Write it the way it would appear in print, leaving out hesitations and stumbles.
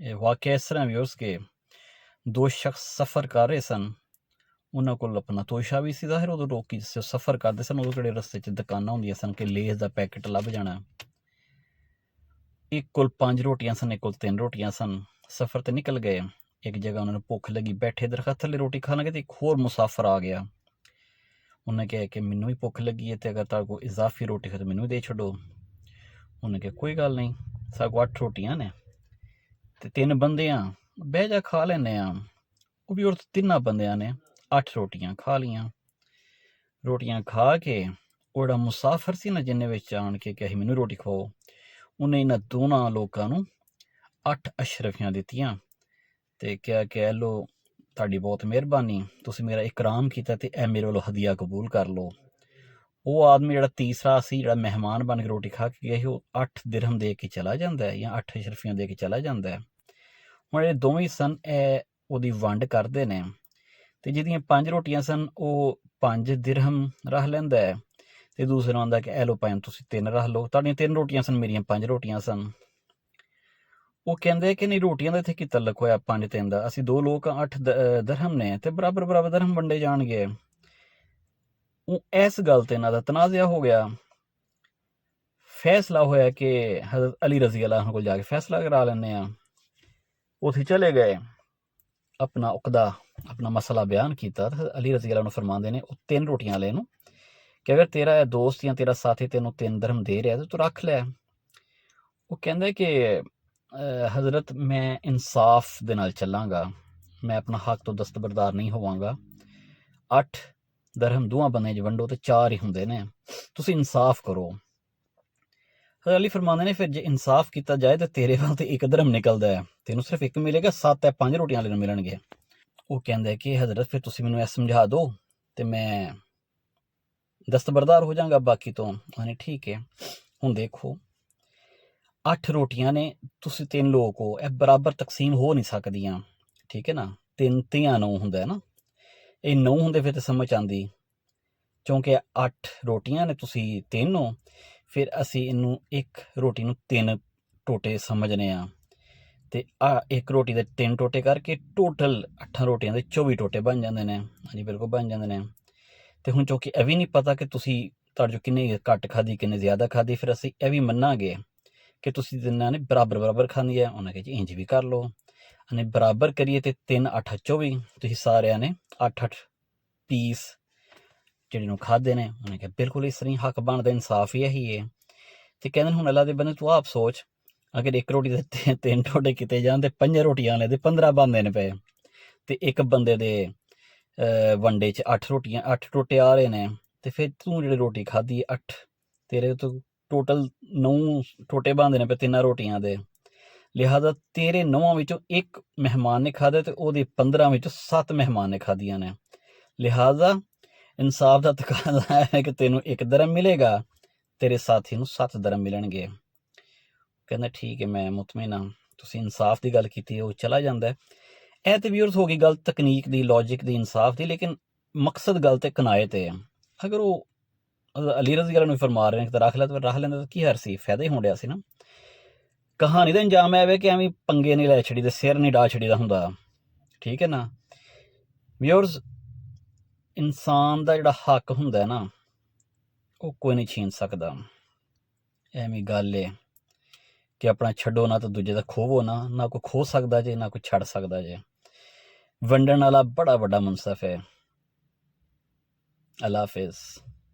ਇਹ ਵਾਕਿਆ ਇਸ ਤਰ੍ਹਾਂ ਵਿਊਅਰਸ ਕਿ ਦੋ ਸ਼ਖਸ ਸਫ਼ਰ ਕਰ ਰਹੇ ਸਨ। ਉਹਨਾਂ ਕੋਲ ਆਪਣਾ ਤੋਸ਼ਾ ਵੀ ਸੀ ਜ਼ਾਹਿਰ, ਉਦੋਂ ਲੋਕੀ ਸਫ਼ਰ ਕਰਦੇ ਸਨ, ਉਦੋਂ ਕਿਹੜੇ ਰਸਤੇ 'ਚ ਦੁਕਾਨਾਂ ਹੁੰਦੀਆਂ ਸਨ ਕਿ ਲੇਜ਼ ਦਾ ਪੈਕਟ ਲੱਭ ਜਾਣਾ। ਇੱਕ ਕੋਲ 5 ਰੋਟੀਆਂ ਸਨ, ਇੱਕ ਕੋਲ 3 ਰੋਟੀਆਂ ਸਨ। ਸਫ਼ਰ 'ਤੇ ਨਿਕਲ ਗਏ। ਇੱਕ ਜਗ੍ਹਾ ਉਹਨਾਂ ਨੂੰ ਭੁੱਖ ਲੱਗੀ, ਬੈਠੇ ਦਰਖਤ ਥੱਲੇ ਰੋਟੀ ਖਾਣ ਲੱਗੇ, ਤੇ ਇੱਕ ਹੋਰ ਮੁਸਾਫਰ ਆ ਗਿਆ। ਉਹਨੇ ਕਿਹਾ ਕਿ ਮੈਨੂੰ ਵੀ ਭੁੱਖ ਲੱਗੀ ਹੈ, ਅਤੇ ਅਗਰ ਤੁਹਾਡੇ ਕੋਲ ਇਜ਼ਾਫੀ ਰੋਟੀ ਹੈ ਤਾਂ ਮੈਨੂੰ ਵੀ ਦੇ ਛੱਡੋ। ਉਹਨੇ ਕਿਹਾ ਕੋਈ ਗੱਲ ਨਹੀਂ, ਸਾਡੇ ਕੋਲ 8 ਰੋਟੀਆਂ ਨੇ ਅਤੇ 3 ਬੰਦੇ ਆ, ਬਹਿ ਜਾ ਖਾ ਲੈਂਦੇ ਹਾਂ। ਉਹ ਵੀ ਉਹ 3 ਬੰਦਿਆਂ ਨੇ 8 ਰੋਟੀਆਂ ਖਾ ਲਈਆਂ। ਰੋਟੀਆਂ ਖਾ ਕੇ ਉਹ ਜਿਹੜਾ ਮੁਸਾਫਰ ਸੀ ਨਾ, ਜਿਹਨੇ ਵਿੱਚ ਆਣ ਕੇ ਕਿਹਾ ਸੀ ਮੈਨੂੰ ਰੋਟੀ ਖਵਾਓ, ਉਹਨੇ ਇਹਨਾਂ ਦੋਨਾਂ ਲੋਕਾਂ ਨੂੰ 8 ਅਸ਼ਰਫੀਆਂ ਦਿੱਤੀਆਂ ਅਤੇ ਕਿਹਾ ਕਿ ਇਹ ਲਓ, ਤੁਹਾਡੀ ਬਹੁਤ ਮਿਹਰਬਾਨੀ, ਤੁਸੀਂ ਮੇਰਾ ਇਕਰਾਮ ਕੀਤਾ ਅਤੇ ਇਹ ਮੇਰੇ ਵੱਲੋਂ ਹਦੀਆ ਕਬੂਲ ਕਰ ਲਓ। ਉਹ ਆਦਮੀ ਜਿਹੜਾ ਤੀਸਰਾ ਸੀ, ਜਿਹੜਾ ਮਹਿਮਾਨ ਬਣ ਕੇ ਰੋਟੀ ਖਾ ਕੇ ਗਿਆ ਸੀ, ਉਹ 8 ਦਿਰਹਮ ਦੇ ਕੇ ਚਲਾ ਜਾਂਦਾ ਹੈ ਜਾਂ 8 ਅਸ਼ਰਫੀਆਂ ਦੇ ਕੇ ਚਲਾ ਜਾਂਦਾ ਹੈ। ਹੁਣ ਇਹ ਦੋਵੇਂ ਸਨ, ਇਹ ਉਹਦੀ ਵੰਡ ਕਰਦੇ ਨੇ, ਅਤੇ ਜਿਹਦੀਆਂ 5 ਰੋਟੀਆਂ ਸਨ ਉਹ 5 ਦਿਰਹਮ ਰੱਖ ਲੈਂਦਾ ਹੈ, ਅਤੇ ਦੂਸਰਾ ਆਉਂਦਾ ਕਿ ਇਹ ਲਓ ਭਾਵੇਂ ਤੁਸੀਂ 3 ਰੱਖ ਲਓ, ਤੁਹਾਡੀਆਂ 3 ਰੋਟੀਆਂ ਸਨ, ਮੇਰੀਆਂ 5 ਰੋਟੀਆਂ ਸਨ। ਉਹ ਕਹਿੰਦੇ ਕਿ ਨਹੀਂ, ਰੋਟੀਆਂ ਦਾ ਇੱਥੇ ਕੀ ਤਲਕ ਹੋਇਆ 5-3 ਦਾ, ਅਸੀਂ 2 ਲੋਕ 8 ਦਰਹਮ ਨੇ ਅਤੇ ਬਰਾਬਰ ਦਰਹਮ ਵੰਡੇ ਜਾਣਗੇ। ਉਹ ਇਸ ਗੱਲ 'ਤੇ ਇਹਨਾਂ ਦਾ ਤਨਾਜ਼ਾ ਹੋ ਗਿਆ। ਫੈਸਲਾ ਹੋਇਆ ਕਿ ਹਜ਼ਰਤ ਅਲੀ ਰਜ਼ੀ ਅੱਲਾਹ ਕੋਲ ਜਾ ਕੇ ਫੈਸਲਾ ਕਰਾ ਲੈਂਦੇ ਹਾਂ। ਉੱਥੇ ਚਲੇ ਗਏ, ਆਪਣਾ ਉਕਦਾ, ਆਪਣਾ ਮਸਲਾ ਬਿਆਨ ਕੀਤਾ। ਅਲੀ ਰਜ਼ੀ ਅੱਲਾਹ ਨੂੰ ਫਰਮਾਉਂਦੇ ਨੇ ਉਹ 3 ਰੋਟੀਆਂ ਵਾਲੇ ਨੂੰ ਕਿ ਅਗਰ ਤੇਰਾ ਇਹ ਦੋਸਤ ਜਾਂ ਤੇਰਾ ਸਾਥੀ ਤੈਨੂੰ 3 ਦਰਹਮ ਦੇ ਰਿਹਾ ਤਾਂ ਤੂੰ ਰੱਖ ਲੈ। ਉਹ ਕਹਿੰਦਾ ਕਿ ਹਜ਼ਰਤ ਮੈਂ ਇਨਸਾਫ ਦੇ ਨਾਲ ਚੱਲਾਂਗਾ, ਮੈਂ ਆਪਣਾ ਹੱਕ ਤੋਂ ਦਸਤਬਰਦਾਰ ਨਹੀਂ ਹੋਵਾਂਗਾ। 8 ਦਰਹਮ ਦੋਵਾਂ ਬੰਦਿਆਂ 'ਚ ਵੰਡੋ ਅਤੇ 4 ਹੀ ਹੁੰਦੇ ਨੇ, ਤੁਸੀਂ ਇਨਸਾਫ ਕਰੋ। ਹਜ਼ਰਤ ਅਲੀ ਫਰਮਾਉਂਦੇ ਨੇ ਫਿਰ ਜੇ ਇਨਸਾਫ ਕੀਤਾ ਜਾਏ ਤਾਂ ਤੇਰੇ ਵੱਲ ਤੇ 1 ਦਰਹਮ ਨਿਕਲਦਾ ਹੈ, ਤੈਨੂੰ ਸਿਰਫ 1 ਮਿਲੇਗਾ, 7 ਹੈ 5 ਰੋਟੀਆਂ ਵਾਲੇ ਨੂੰ ਮਿਲਣਗੇ। ਉਹ ਕਹਿੰਦਾ ਕਿ ਹਜ਼ਰਤ ਫਿਰ ਤੁਸੀਂ ਮੈਨੂੰ ਇਹ ਸਮਝਾ ਦਿਓ ਅਤੇ ਮੈਂ ਦਸਤਬਰਦਾਰ ਹੋ ਜਾਵਾਂਗਾ ਬਾਕੀ ਤੋਂ। ਉਹਨੇ ਠੀਕ ਹੈ, ਹੁਣ ਦੇਖੋ 8 ਰੋਟੀਆਂ ਨੇ, ਤੁਸੀਂ 3 ਲੋਕ ਹੋ, ਇਹ ਬਰਾਬਰ ਤਕਸੀਮ ਹੋ ਨਹੀਂ ਸਕਦੀਆਂ, ਠੀਕ ਹੈ ਨਾ। 3 ਤੀਆਂ 9 ਹੁੰਦਾ ਨਾ, ਇਹ 9 ਹੁੰਦੇ ਫਿਰ ਤਾਂ ਸਮਝ ਆਉਂਦੀ, ਕਿਉਂਕਿ 8 ਰੋਟੀਆਂ ਨੇ, ਤੁਸੀਂ 3 ਹੋ, ਫਿਰ ਅਸੀਂ ਇਹਨੂੰ 1 ਰੋਟੀ ਨੂੰ 3 ਟੋਟੇ ਸਮਝਦੇ ਹਾਂ, ਅਤੇ 1 ਰੋਟੀ ਦੇ 3 ਟੋਟੇ ਕਰਕੇ ਟੋਟਲ 8 ਰੋਟੀਆਂ ਦੇ 24 ਟੋਟੇ ਬਣ ਜਾਂਦੇ ਨੇ। ਹਾਂਜੀ ਬਿਲਕੁਲ ਬਣ ਜਾਂਦੇ ਨੇ। ਅਤੇ ਹੁਣ ਕਿਉਂਕਿ ਇਹ ਵੀ ਨਹੀਂ ਪਤਾ ਕਿ ਤੁਸੀਂ ਤੁਹਾਡੇ 'ਚੋਂ ਕਿੰਨੇ ਘੱਟ ਖਾਧੀ ਕਿੰਨੇ ਜ਼ਿਆਦਾ ਖਾਧੀ, ਫਿਰ ਅਸੀਂ ਇਹ ਵੀ ਮੰਨਾਂਗੇ ਕਿ ਤੁਸੀਂ ਤਿੰਨਾਂ ਨੇ ਬਰਾਬਰ ਖਾਂਦੀ ਹੈ। ਉਹਨਾਂ ਕਿਹਾ ਜੀ ਇੰਝ ਵੀ ਕਰ ਲਓ, ਅਸੀਂ ਬਰਾਬਰ ਕਰੀਏ ਅਤੇ 3 8 24, ਤੁਸੀਂ ਸਾਰਿਆਂ ਨੇ 8 ਪੀਸ ਜਿਹੜੇ ਨੂੰ ਖਾਧੇ ਨੇ। ਉਹਨੇ ਕਿਹਾ ਬਿਲਕੁਲ ਇਸ ਤਰ੍ਹਾਂ ਹੱਕ ਬਣਦਾ, ਇਨਸਾਫ ਹੀ ਇਹੀ ਹੈ। ਅਤੇ ਕਹਿੰਦੇ ਹੁਣ ਅੱਲਾ ਦੇ ਬੰਦੇ ਤੂੰ ਆਪ ਸੋਚ, ਅਗਰ 1 ਰੋਟੀ ਦੇ 3 ਟੋਟੇ ਕੀਤੇ ਜਾਣ ਅਤੇ 5 ਰੋਟੀਆਂ ਵਾਲੇ ਦੇ 15 ਬਣਦੇ ਨੇ ਪਏ, ਅਤੇ 1 ਬੰਦੇ ਦੇ ਵੰਡੇ 'ਚ 8 ਰੋਟੀਆਂ 8 ਟੋਟੇ ਆ ਰਹੇ ਨੇ, ਅਤੇ ਫਿਰ ਤੂੰ ਜਿਹੜੀ ਰੋਟੀ ਖਾਧੀ 8, ਤੇਰੇ ਤੋਂ ਟੋਟਲ 9 ਟੋਟੇ ਬਣਦੇ ਨੇ ਪਏ 3 ਰੋਟੀਆਂ ਦੇ। ਲਿਹਾਜ਼ਾ ਤੇਰੇ 9 ਵਿੱਚੋਂ 1 ਮਹਿਮਾਨ ਨੇ ਖਾਧਾ ਅਤੇ ਉਹਦੇ 15 ਵਿੱਚੋਂ 7 ਮਹਿਮਾਨ ਨੇ ਖਾਧੀਆਂ ਨੇ। ਲਿਹਾਜ਼ਾ ਇਨਸਾਫ ਦਾ ਤਕਾਜ਼ਾ ਹੈ ਕਿ ਤੈਨੂੰ 1 ਦਰਹਮ ਮਿਲੇਗਾ, ਤੇਰੇ ਸਾਥੀ ਨੂੰ 7 ਦਰਹਮ ਮਿਲਣਗੇ। ਕਹਿੰਦਾ ਠੀਕ ਹੈ, ਮੈਂ ਮੁਤਮਿਨ ਹਾਂ, ਤੁਸੀਂ ਇਨਸਾਫ ਦੀ ਗੱਲ ਕੀਤੀ, ਉਹ ਚਲਾ ਜਾਂਦਾ। ਇਹ ਤਾਂ ਵਿਊਅਰਸ ਹੋ ਗਈ ਗੱਲ ਤਕਨੀਕ ਦੀ, ਲੌਜਿਕ ਦੀ, ਇਨਸਾਫ ਦੀ, ਲੇਕਿਨ ਮਕਸਦ ਗੱਲ ਤੇ ਕਨਾਇਤ ਹੈ। ਅਗਰ ਉਹ ਅਲੀ ਰਜ਼ੀ ਅੱਲਾਹ ਨੂੰ ਫਰਮਾ ਰਹੇ ਨੇ ਕਿ ਰੱਖ ਲੈਂਦਾ ਤਾਂ ਕੀ ਹਰ ਸੀ, ਫਾਇਦਾ ਹੀ ਹੋਣ ਡਿਆ ਸੀ ਨਾ। ਕਹਾਣੀ ਦਾ ਅੰਜਾਮ ਇਹ ਵੇ ਕਿ ਐਵੇਂ ਪੰਗੇ ਨਹੀਂ ਲੈ ਛੜੀ, ਸਿਰ ਨਹੀਂ ਡਾ ਛੜੀ ਦਾ ਹੁੰਦਾ, ਠੀਕ ਹੈ ਨਾ। ਵਿਊਅਰਸ ਇਨਸਾਨ ਦਾ ਜਿਹੜਾ ਹੱਕ ਹੁੰਦਾ ਨਾ, ਉਹ ਕੋਈ ਨਹੀਂ ਛੀਨ ਸਕਦਾ। ਐਵੇਂ ਗੱਲ ਹੈ ਕਿ ਆਪਣਾ ਛੱਡੋ ਨਾ ਤਾਂ ਦੂਜੇ ਦਾ ਖੋਵੋ ਨਾ, ਨਾ ਕੋਈ ਖੋ ਸਕਦਾ ਜੇ ਨਾ ਕੋਈ ਛੱਡ ਸਕਦਾ ਜੇ। ਵੰਡਣ ਵਾਲਾ ਬੜਾ ਵੱਡਾ ਮੁਨਸਫ ਹੈ। ਅੱਲਾ ਹਾਫਿਜ਼।